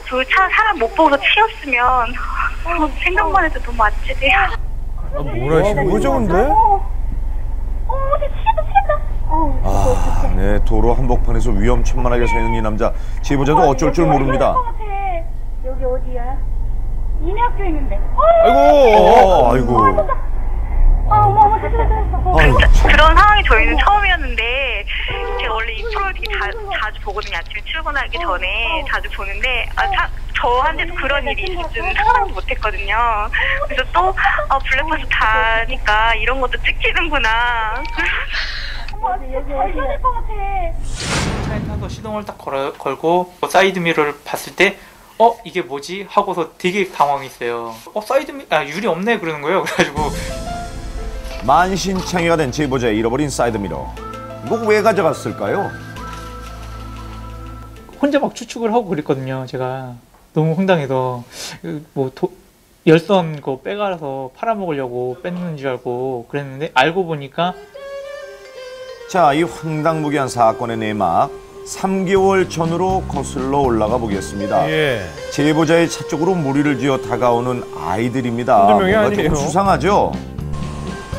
그 차 사람 못 보고서 튀었으면 생각만 해도 너무 아찔해요. 뭐죠, 근데? 네, 도로 한복판에서 위험천만하게 서 있는 이 남자. 제보자도 어쩔 줄 모릅니다. 여기 어디야? 이미 학교 있는데. 아이고. 그런 상황이 저희는 처음이었는데 제가 원래 이 프로를 되게 자주 보거든요. 아침에 출근하기 전에 자주 보는데 저한테도 그런 일이 있을 줄은 상상도 못했거든요. 그래서 또 블랙버스 타니까 이런 것도 찍히는구나. 차에 타서 시동을 딱 걸고 사이드 미러를 봤을 때 이게 뭐지? 하고서 되게 당황했어요. 유리 없네 그러는 거예요. 그래가지고 만신창이가 된 제보자의 잃어버린 사이드미러. 이거 왜 가져갔을까요? 혼자 막 추측을 하고 그랬거든요. 제가 너무 황당해서 열선 거 빼가서 팔아먹으려고 뺐는 줄 알고 그랬는데 알고 보니까 자, 이 황당무계한 사건의 내막 3개월 전으로 거슬러 올라가 보겠습니다. 제보자의 차 쪽으로 무리를 지어 다가오는 아이들입니다. 한두 명이 뭔가 조금 아니에요. 수상하죠?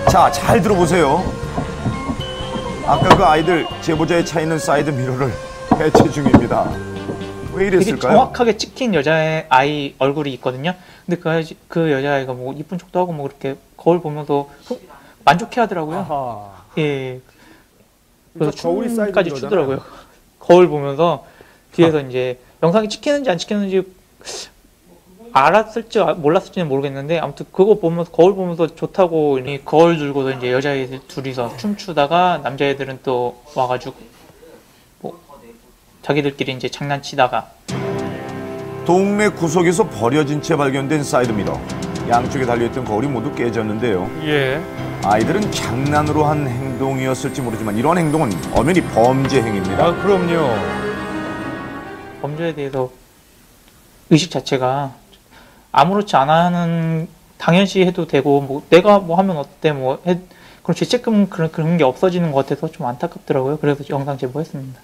자, 잘 들어보세요. 아까 그 아이들 제보자의 차 있는 사이드 미러를 해체 중입니다. 왜 되게 이랬을까요? 정확하게 찍힌 여자의 아이 얼굴이 있거든요. 근데 그 여자아이가 뭐 이쁜 척도 하고 뭐 그렇게 거울 보면서 만족해 하더라고요. 예. 그래서 저울이 사이드 춤까지 미러잖아요. 추더라고요. 거울 보면서 뒤에서 이제 영상이 찍히는지 안 찍히는지 알았을지 몰랐을지는 모르겠는데 아무튼 그거 보면서 거울 보면서 좋다고 이 거울 들고서 이제 여자애들 둘이서 춤추다가 남자애들은 또 와가지고 뭐 자기들끼리 이제 장난치다가 동네 구석에서 버려진 채 발견된 사이드미러. 양쪽에 달려있던 거울이 모두 깨졌는데요. 아이들은 장난으로 한 행동이었을지 모르지만 이런 행동은 엄연히 범죄 행위입니다. 아, 그럼요. 범죄에 대해서 의식 자체가 아무렇지 않아 하는 당연시 해도 되고 뭐 내가 뭐 하면 어때 뭐 그럼 죄책감 그런 게 없어지는 것 같아서 좀 안타깝더라고요. 그래서 영상 제보했습니다.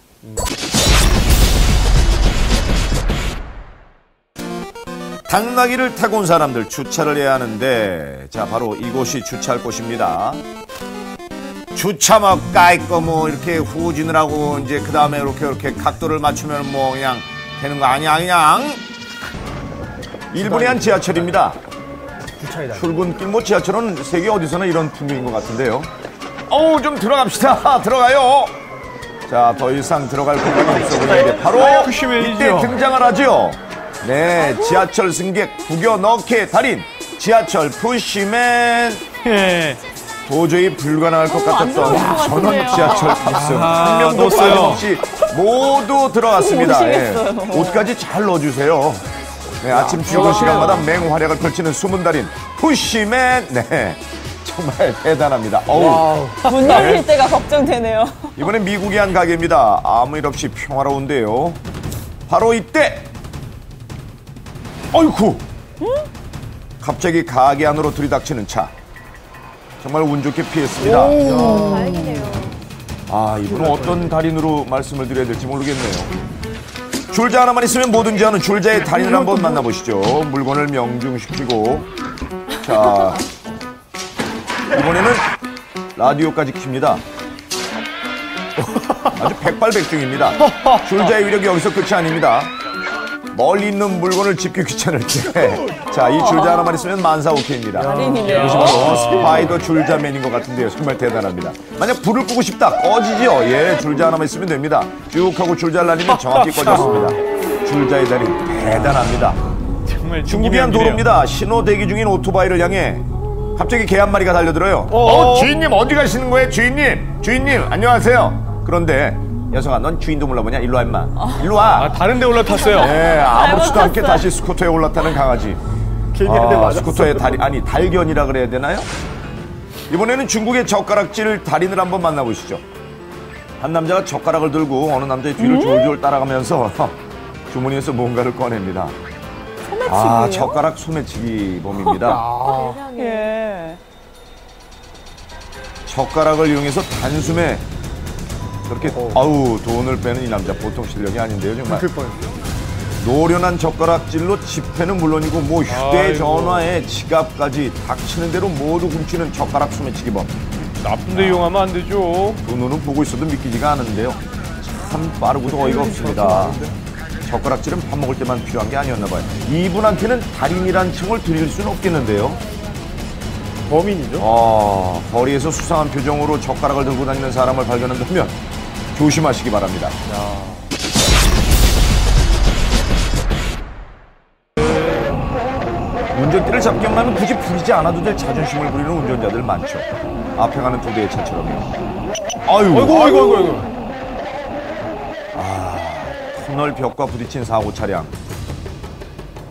당나귀를 타고 온 사람들 주차를 해야 하는데 자 바로 이곳이 주차할 곳입니다. 주차 막 까이꺼 뭐 이렇게 후진을 하고 이제 그 다음에 이렇게 각도를 맞추면 뭐 그냥 되는 거 아니야 그냥. 일본의 한 지하철입니다. 출근길 뭐 지하철은 세계 어디서나 이런 풍경인 것 같은데요. 어우 좀 들어갑시다. 들어가요. 자 더 이상 들어갈 공간이 없어 보이는데 바로 이때 등장을 하죠. 네, 지하철 승객 구겨 넣게 달인 지하철 푸시맨. 도저히 불가능할 것 같았던 전원 지하철 탑승. 한 명도 빠짐없이 모두 들어갔습니다. 옷까지 잘 넣어주세요. 네, 아침 출근 시간마다 맹활약을 펼치는 숨은 달인 푸시맨. 네, 정말 대단합니다. 어우. 문 열릴 때가 걱정되네요. 이번엔 미국의 한 가게입니다. 아무 일 없이 평화로운데요. 바로 이때. 어이쿠! 갑자기 가게 안으로 들이닥치는 차. 정말 운 좋게 피했습니다. 다행이네요. 아, 이분은 어떤 달인으로 말씀을 드려야 될지 모르겠네요. 줄자 하나만 있으면 뭐든지 하는 줄자의 달인을 한번 만나보시죠. 물건을 명중시키고. 자, 이번에는 라디오까지 킵니다. 아주 백발백중입니다. 줄자의 위력이 여기서 끝이 아닙니다. 멀리 있는 물건을 짚기 귀찮을 때. 자, 이 줄자 하나만 있으면 만사오케입니다. 달인이네요. 스파이더 줄자맨인 것 같은데요. 정말 대단합니다. 만약 불을 끄고 싶다, 꺼지죠. 예, 줄자 하나만 있으면 됩니다. 쭉 하고 줄자를 날리면 정확히 꺼졌습니다. 줄자의 달인, 대단합니다. 정말 중국의 한 도로입니다. 신호 대기 중인 오토바이를 향해 갑자기 개 한 마리가 달려들어요. 주인님 어디 가시는 거예요? 주인님 안녕하세요. 그런데 여성아, 넌 주인도 몰라보냐? 일로 와, 임마. 일로 와. 아, 다른 데 올라탔어요. 네, 아무렇지도 않게 다시 스쿠터에 올라타는 강아지. 스쿠터의 달견이라 그래야 되나요? 이번에는 중국의 젓가락질 달인을 한번 만나보시죠. 한 남자가 젓가락을 들고 어느 남자의 뒤를 졸졸 따라가면서 주머니에서 뭔가를 꺼냅니다. 아, 젓가락 소매치기 범입니다. 예. 젓가락을 이용해서 단숨에 그렇게 아우 돈을 빼는 이 남자 보통 실력이 아닌데요 정말. 노련한 젓가락질로 지폐는 물론이고 뭐 휴대전화에 지갑까지 닥치는 대로 모두 훔치는 젓가락 소매치기범. 나쁜 데 이용하면 안 되죠. 두 눈은 보고 있어도 믿기지가 않은데요. 참 빠르고도 어이가 없습니다. 젓가락질은 밥 먹을 때만 필요한 게 아니었나 봐요. 이분한테는 달인이란 칭을 드릴 수는 없겠는데요. 범인이죠. 거리에서 수상한 표정으로 젓가락을 들고 다니는 사람을 발견한다면 조심하시기 바랍니다. 운전대를 잡기만 하면 굳이 부리지 않아도 될 자존심을 부리는 운전자들 많죠. 앞에 가는 두 대의 차처럼요. 아이고. 터널 벽과 부딪힌 사고 차량.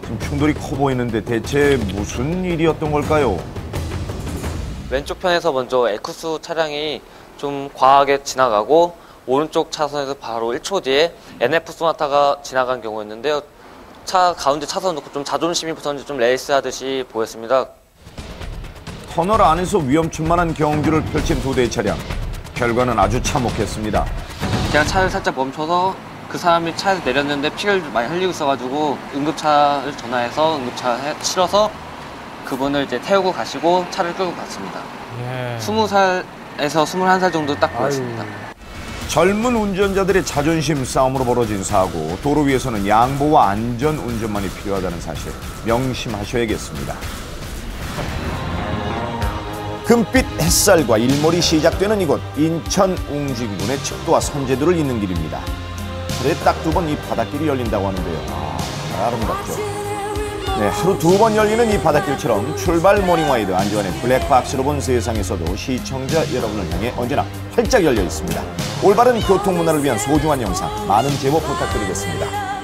지금 충돌이 커 보이는데 대체 무슨 일이었던 걸까요? 왼쪽 편에서 먼저 에쿠스 차량이 좀 과하게 지나가고 오른쪽 차선에서 바로 1초 뒤에 NF 소나타가 지나간 경우였는데요. 차 가운데 차선 놓고 좀 자존심이 붙었는지 좀 레이스하듯이 보였습니다. 터널 안에서 위험천만한 경주를 펼친 두 대의 차량. 결과는 아주 참혹했습니다. 제가 차를 살짝 멈춰서 그 사람이 차에서 내렸는데 피를 많이 흘리고 있어가지고 응급차를 전화해서 응급차 실어서 그분을 이제 태우고 가시고 차를 끌고 갔습니다. 20살에서 21살 정도 딱 보였습니다. 젊은 운전자들의 자존심 싸움으로 벌어진 사고, 도로 위에서는 양보와 안전 운전만이 필요하다는 사실 명심하셔야겠습니다. 금빛 햇살과 일몰이 시작되는 이곳, 인천 웅진군의 척도와 선제도를 잇는 길입니다. 하루에 딱 2번 이 바닷길이 열린다고 하는데요. 아름답죠. 네, 하루 2번 열리는 이 바닷길처럼 출발 모닝와이드 안지환의 블랙박스로 본 세상에서도 시청자 여러분을 향해 언제나 활짝 열려 있습니다. 올바른 교통문화를 위한 소중한 영상 많은 제보 부탁드리겠습니다.